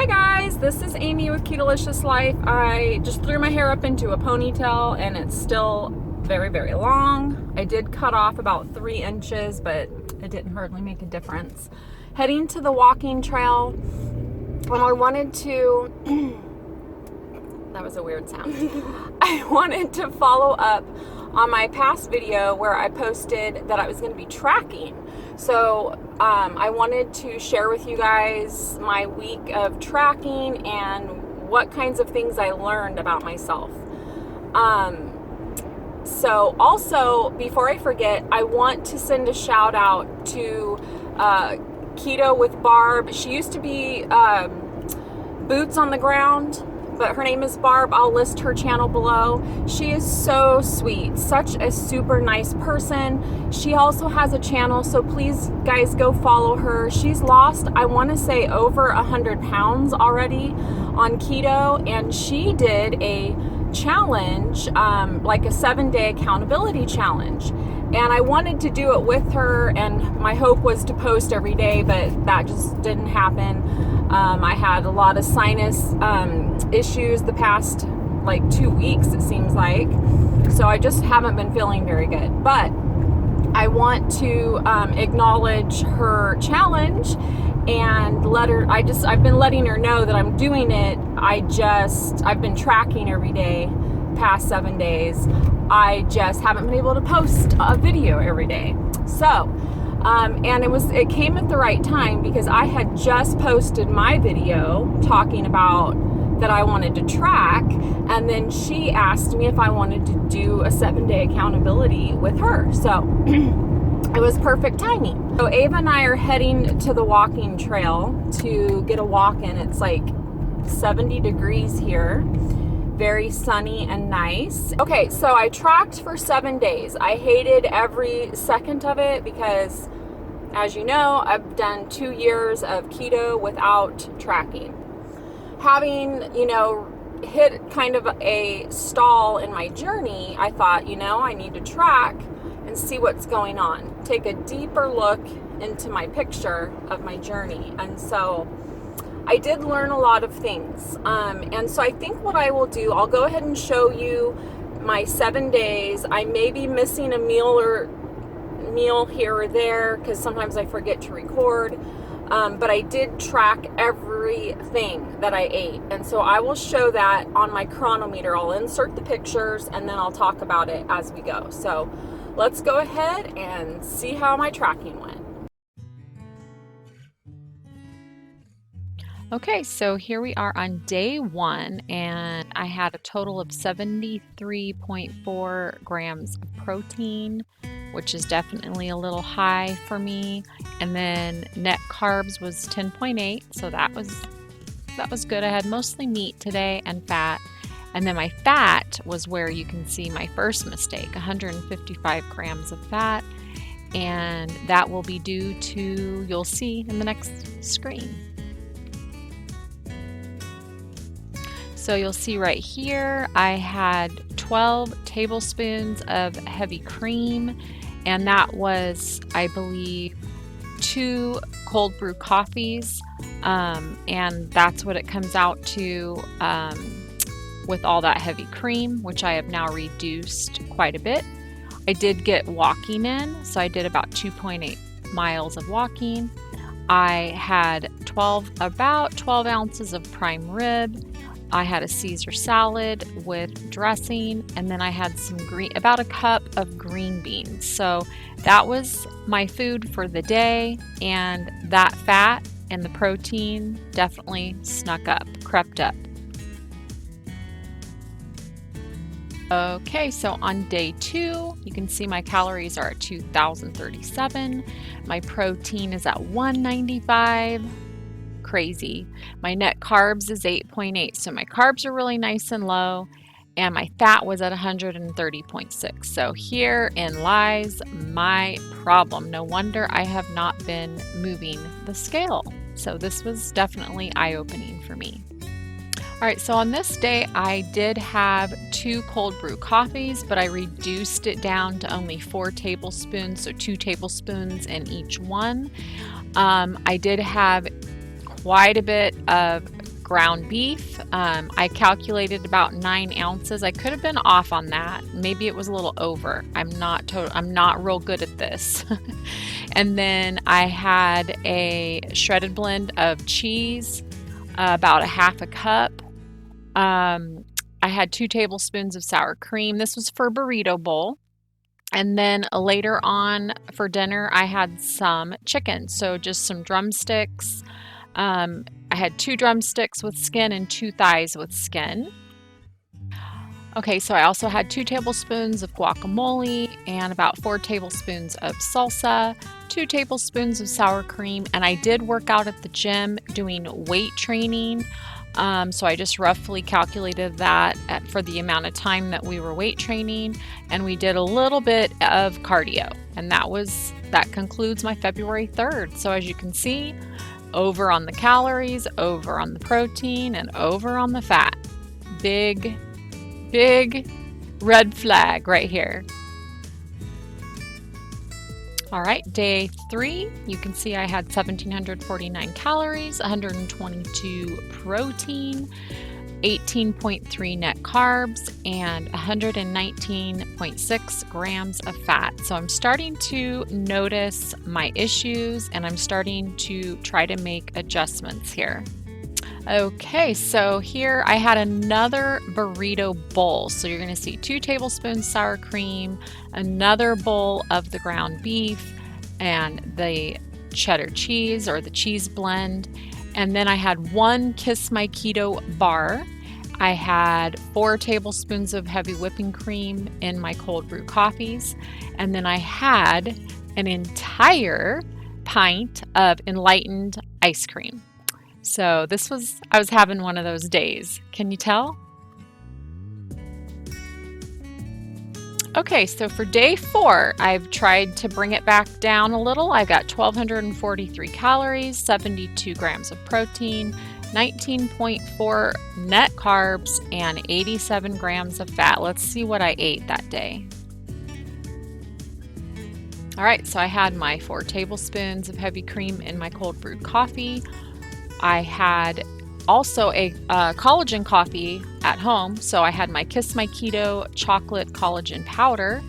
Hi guys, this is Amy with Deliscious Life. I just threw my hair up into a ponytail and it's still very, very long. I did cut off about 3 inches, but it didn't hardly make a difference. Heading to the walking trail, and I wanted to, that was a weird sound. I wanted to follow up on my past video where I posted that I was going to be tracking. So I wanted to share with you guys my week of tracking and what kinds of things I learned about myself. So also, before I forget, I want to send a shout out to Keto with Barb. She used to be Boots on the Ground, but her name is Barb. I'll list her channel below. She is so sweet, such a super nice person. She also has a channel, so please guys go follow her. She's lost, I want to say, over 100 pounds already on keto, and she did a challenge, like a 7-day accountability challenge. And I wanted to do it with her, and my hope was to post every day, but that just didn't happen. I had a lot of sinus issues the past like 2 weeks, it seems like. So I just haven't been feeling very good. But I want to acknowledge her challenge and let her, I've been letting her know that I'm doing it. I've been tracking every day past 7 days. I just haven't been able to post a video every day. So, and it came at the right time because I had just posted my video talking about that I wanted to track, and then she asked me if I wanted to do a 7-day accountability with her. So it was perfect timing. So Ava and I are heading to the walking trail to get a walk in. It's like 70 degrees here. Very sunny and nice. Okay, so I tracked for 7 days. I hated every second of it because, as you know, I've done 2 years of keto without tracking. Having, hit kind of a stall in my journey, I thought, I need to track and see what's going on. Take a deeper look into my picture of my journey. And so I did learn a lot of things. And so I think what I will do, I'll go ahead and show you my 7 days. I may be missing a meal here or there because sometimes I forget to record. But I did track everything that I ate. And so I will show that on my Cronometer. I'll insert the pictures and then I'll talk about it as we go. So let's go ahead and see how my tracking went. Okay, so here we are on day 1, and I had a total of 73.4 grams of protein, which is definitely a little high for me. And then net carbs was 10.8, so that was good. I had mostly meat today and fat. And then my fat was where you can see my first mistake, 155 grams of fat. And that will be due to, you'll see in the next screen. So you'll see right here, I had 12 tablespoons of heavy cream, and that was, I believe, 2 cold brew coffees, and that's what it comes out to with all that heavy cream, which I have now reduced quite a bit. I did get walking in, so I did about 2.8 miles of walking. I had about 12 ounces of prime rib. I had a Caesar salad with dressing, and then I had about a cup of green beans. So that was my food for the day, and that fat and the protein definitely crept up. Okay, so on day 2, you can see my calories are at 2,037. My protein is at 195. Crazy. My net carbs is 8.8, so my carbs are really nice and low, and my fat was at 130.6. So herein lies my problem. No wonder I have not been moving the scale. So this was definitely eye-opening for me. All right, so on this day, I did have 2 cold brew coffees, but I reduced it down to only 4 tablespoons, so 2 tablespoons in each one. I did have quite a bit of ground beef. I calculated about 9 ounces. I could have been off on that. Maybe it was a little over. I'm not real good at this. And then I had a shredded blend of cheese, about a half a cup. I had 2 tablespoons of sour cream. This was for burrito bowl. And then later on for dinner, I had some chicken. So just some drumsticks. I had 2 drumsticks with skin and 2 thighs with skin. Okay, so I also had 2 tablespoons of guacamole and about 4 tablespoons of salsa, 2 tablespoons of sour cream, and I did work out at the gym doing weight training. So I just roughly calculated that for the amount of time that we were weight training, and we did a little bit of cardio, and that concludes my February 3rd. So as you can see, over on the calories, over on the protein, and over on the fat. Big red flag right here. All right, day 3, you can see I had 1,749 calories, 122 protein, 18.3 net carbs, and 119.6 grams of fat. So I'm starting to notice my issues, and I'm starting to try to make adjustments here. Okay, so here I had another burrito bowl. So you're going to see 2 tablespoons sour cream, another bowl of the ground beef, and the cheddar cheese or the cheese blend. And then I had 1 Kiss My Keto bar. I had 4 tablespoons of heavy whipping cream in my cold brew coffees. And then I had an entire pint of enlightened ice cream. So I was having one of those days. Can you tell? Okay, so for day 4, I've tried to bring it back down a little. I got 1,243 calories, 72 grams of protein, 19.4 net carbs, and 87 grams of fat. Let's see what I ate that day. All right, so I had my 4 tablespoons of heavy cream in my cold brewed coffee. I had also a collagen coffee at home, so I had my Kiss My Keto chocolate collagen powder.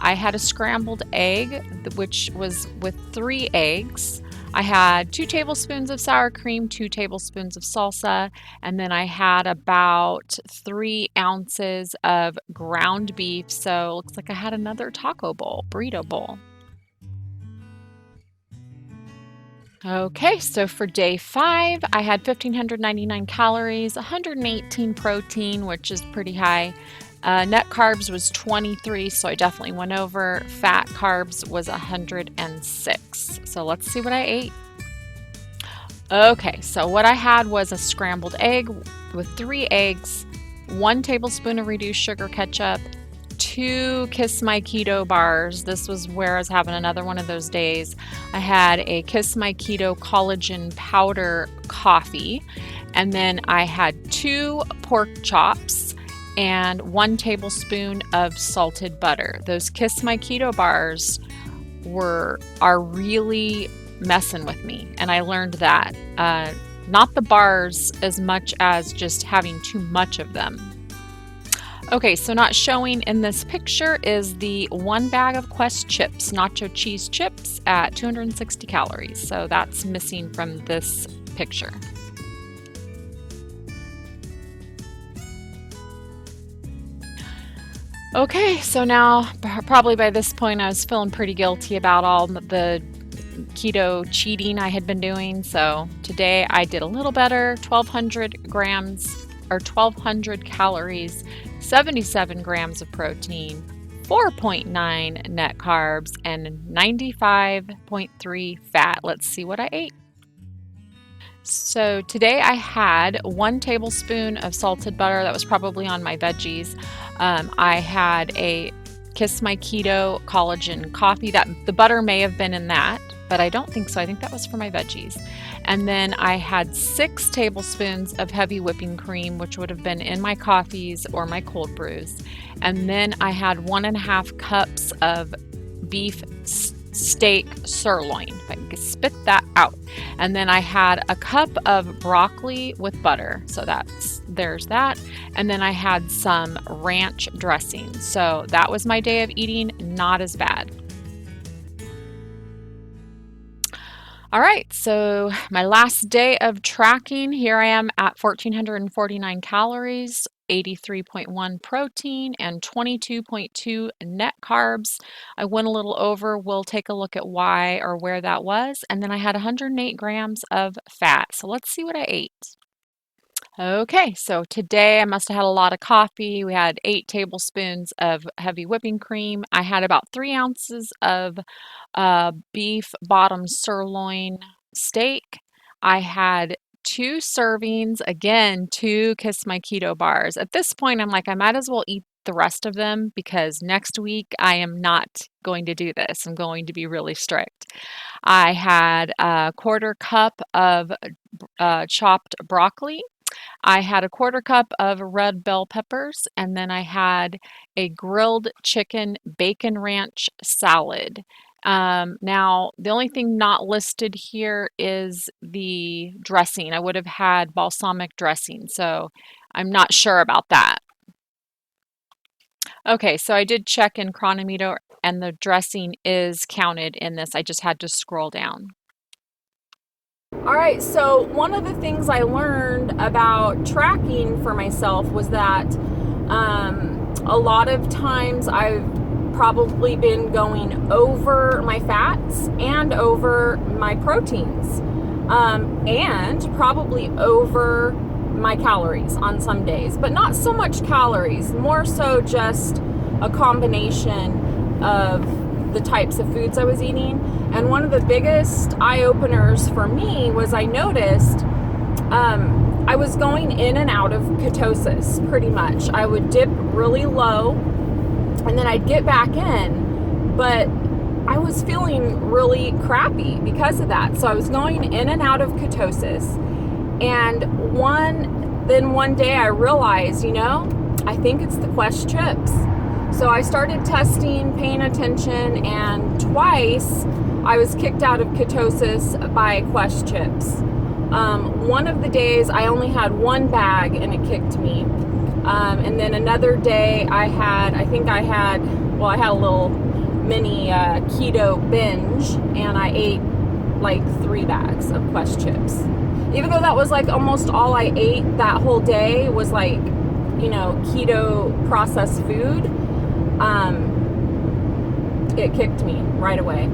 I had a scrambled egg, which was with 3 eggs. I had 2 tablespoons of sour cream, 2 tablespoons of salsa, and then I had about 3 ounces of ground beef. So it looks like I had another taco bowl, burrito bowl. Okay, so for day 5, I had 1,599 calories, 118 protein, which is pretty high. Net carbs was 23, so I definitely went over. Fat carbs was 106. So let's see what I ate. Okay, so what I had was a scrambled egg with 3 eggs, 1 tablespoon of reduced sugar ketchup, 2 Kiss My Keto bars. This was where I was having another one of those days. I had a Kiss My Keto collagen powder coffee, and then I had 2 pork chops and 1 tablespoon of salted butter. Those Kiss My Keto bars are really messing with me, and I learned that. Not the bars as much as just having too much of them. Okay, so not showing in this picture is the 1 bag of Quest chips, nacho cheese chips at 260 calories. So that's missing from this picture. Okay, so now probably by this point I was feeling pretty guilty about all the keto cheating I had been doing. So today I did a little better, 1,200 calories, 77 grams of protein, 4.9 net carbs, and 95.3 fat. Let's see what I ate. So today I had 1 tablespoon of salted butter. That was probably on my veggies. I had a Kiss My Keto collagen coffee. That the butter may have been in that, but I don't think so. I think that was for my veggies. And then I had 6 tablespoons of heavy whipping cream, which would have been in my coffees or my cold brews. And then I had 1.5 cups of beef steak sirloin, if I can spit that out. And then I had a cup of broccoli with butter. So there's that. And then I had some ranch dressing. So that was my day of eating, not as bad. All right, so my last day of tracking, here I am at 1,449 calories, 83.1 protein, and 22.2 net carbs. I went a little over. We'll take a look at why or where that was. And then I had 108 grams of fat. So let's see what I ate. Okay, so today I must have had a lot of coffee. We had 8 tablespoons of heavy whipping cream. I had about 3 ounces of beef bottom sirloin steak. I had 2 servings, again, 2 Kiss My Keto bars. At this point, I'm like, I might as well eat the rest of them because next week I am not going to do this. I'm going to be really strict. I had a 1/4 cup of chopped broccoli. I had a 1/4 cup of red bell peppers, and then I had a grilled chicken bacon ranch salad. Now, the only thing not listed here is the dressing. I would have had balsamic dressing, so I'm not sure about that. Okay, so I did check in Cronometer, and the dressing is counted in this. I just had to scroll down. All right, so one of the things I learned about tracking for myself was that a lot of times I've probably been going over my fats and over my proteins, and probably over my calories on some days, but not so much calories, more so just a combination of the types of foods I was eating. And one of the biggest eye-openers for me was I noticed I was going in and out of ketosis pretty much. I would dip really low and then I'd get back in, but I was feeling really crappy because of that. So I was going in and out of ketosis. And one day I realized, I think it's the Quest chips. So I started testing, paying attention, and twice I was kicked out of ketosis by Quest chips. One of the days I only had 1 bag and it kicked me. And then another day I had a little mini keto binge, and I ate like 3 bags of Quest chips. Even though that was like almost all I ate that whole day was like, keto processed food, it kicked me right away.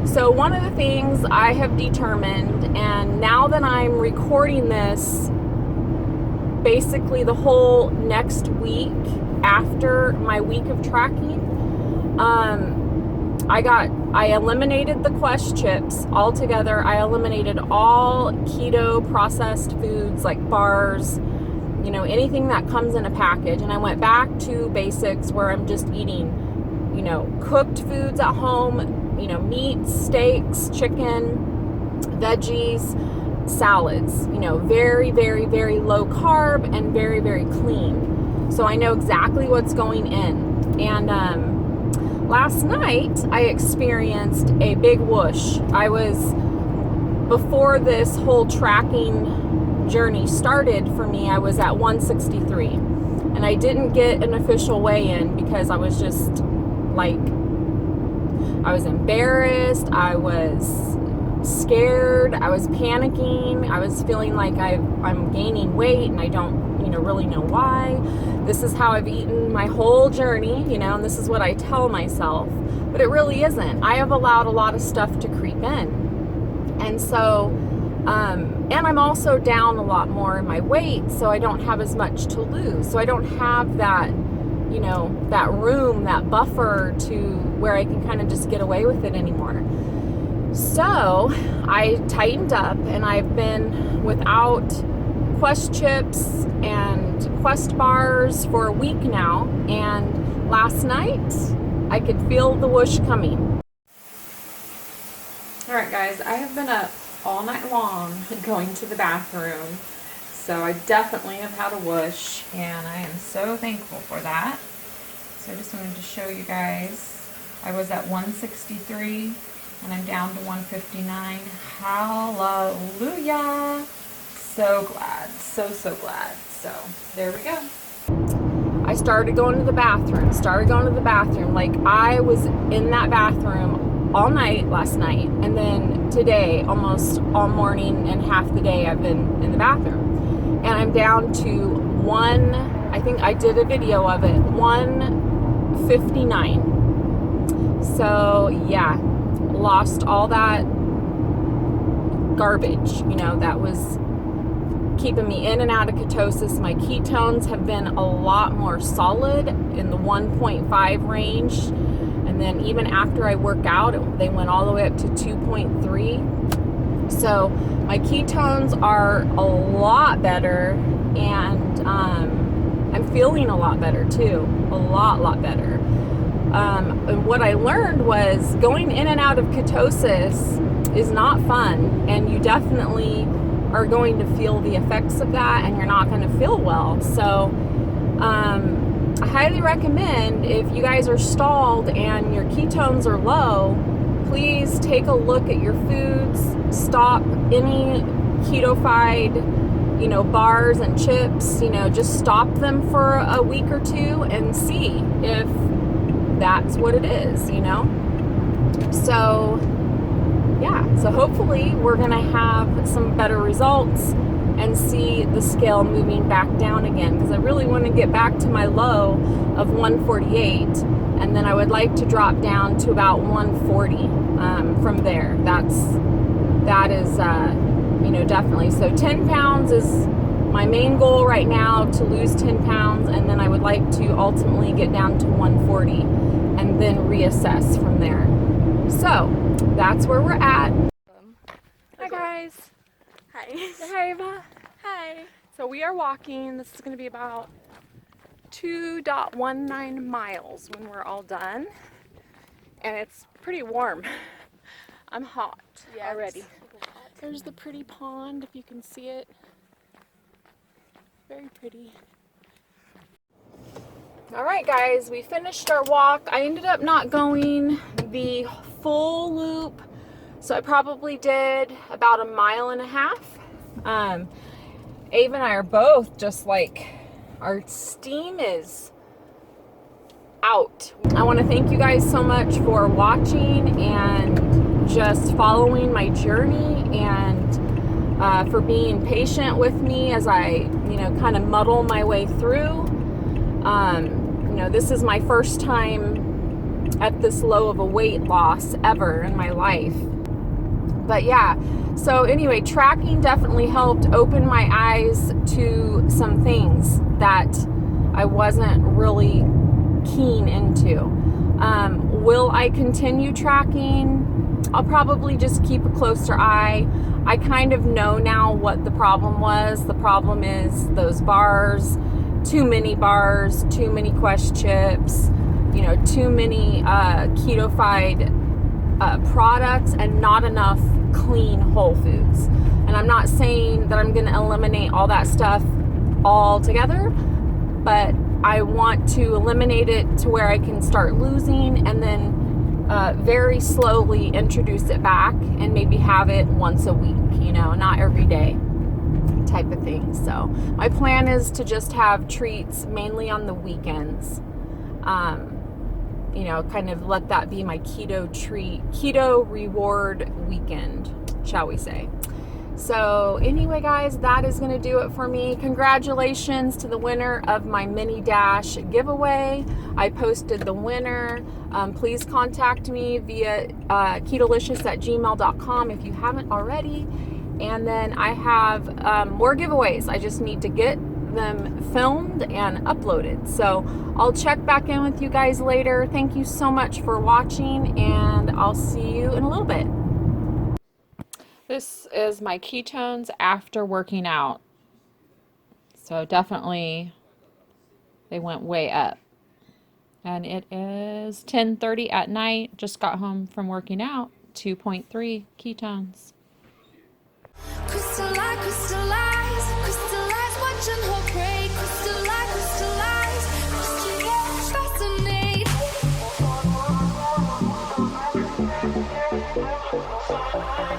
So one of the things I have determined, and now that I'm recording this, basically the whole next week after my week of tracking, I eliminated the Quest chips altogether. I eliminated all keto processed foods like bars, anything that comes in a package. And I went back to basics where I'm just eating, cooked foods at home, meats, steaks, chicken, veggies, salads, very, very, very low carb and very, very clean. So I know exactly what's going in. And last night I experienced a big whoosh. Before this whole tracking journey started for me, I was at 163. And I didn't get an official weigh-in because I was just I was embarrassed, I was scared, I was panicking, I was feeling like I'm gaining weight and I don't really know why. This is how I've eaten my whole journey, and this is what I tell myself, but it really isn't. I have allowed a lot of stuff to creep in, and so and I'm also down a lot more in my weight, so I don't have as much to lose, so I don't have that that room, that buffer to where I can kind of just get away with it anymore. So I tightened up, and I've been without Quest chips and Quest bars for a week now, and last night I could feel the whoosh coming. All right, guys, I have been up all night long going to the bathroom, so I definitely have had a whoosh, and I am so thankful for that. So I just wanted to show you guys, I was at 163, and I'm down to 159. Hallelujah. So glad, so glad. So there we go. I started going to the bathroom. Like, I was in that bathroom all night last night, and then today almost all morning and half the day I've been in the bathroom, and I'm down to I think I did a video of it, 159. So yeah, lost all that garbage, you know, that was keeping me in and out of ketosis. My ketones have been a lot more solid in the 1.5 range, and then even after I work out, they went all the way up to 2.3. so my ketones are a lot better, and I'm feeling a lot better too, a lot better. And what I learned was going in and out of ketosis is not fun, and you definitely are going to feel the effects of that, and you're not going to feel well. So I highly recommend, if you guys are stalled and your ketones are low, please take a look at your foods. Stop any ketofied, you know, bars and chips. You know, just stop them for a week or two and see if that's what it is, you know. So yeah, so hopefully we're gonna have some better results and see the scale moving back down again, because I really want to get back to my low of 148, and then I would like to drop down to about 140 from there. That is you know, definitely. So 10 pounds is my main goal right now, to lose 10 pounds, and then I would like to ultimately get down to 140 and then reassess from there. So that's where we're at. Hi guys. Hi. Hi Ava. Hi. So we are walking. This is going to be about 2.19 miles when we're all done, and it's pretty warm. I'm hot already. There's the pretty pond, if you can see it. Very pretty. All right guys, we finished our walk. I ended up not going the full loop, so I probably did about 1.5 miles. Ava and I are both just like, our steam is out. I want to thank you guys so much for watching and just following my journey, and for being patient with me as I, you know, kind of muddle my way through. You know, this is my first time at this low of a weight loss ever in my life. But yeah, so anyway, tracking definitely helped open my eyes to some things that I wasn't really keen into. Will I continue tracking? I'll probably just keep a closer eye. I kind of know now what the problem was. The problem is those bars, too many bars, too many Quest chips, you know, too many ketofied products, and not enough clean whole foods. And I'm not saying that I'm going to eliminate all that stuff altogether, but I want to eliminate it to where I can start losing, and then very slowly introduce it back, and maybe have it once a week, you know, not every day type of thing. So my plan is to just have treats mainly on the weekends. You know, kind of let that be my keto reward weekend, shall we say. So anyway guys, that is going to do it for me. Congratulations to the winner of my mini dash giveaway. I posted the winner. Please contact me via kedelicious@gmail.com if you haven't already. And then I have more giveaways. I just need to get them filmed and uploaded. So I'll check back in with you guys later. Thank you so much for watching, and I'll see you in a little bit. This is my ketones after working out. So definitely they went way up. And it is 10:30 at night. Just got home from working out. 2.3 ketones. Crystallize, crystallize, crystallize, watch and hold, pray. Crystallize, crystallize, fascinate. Bye.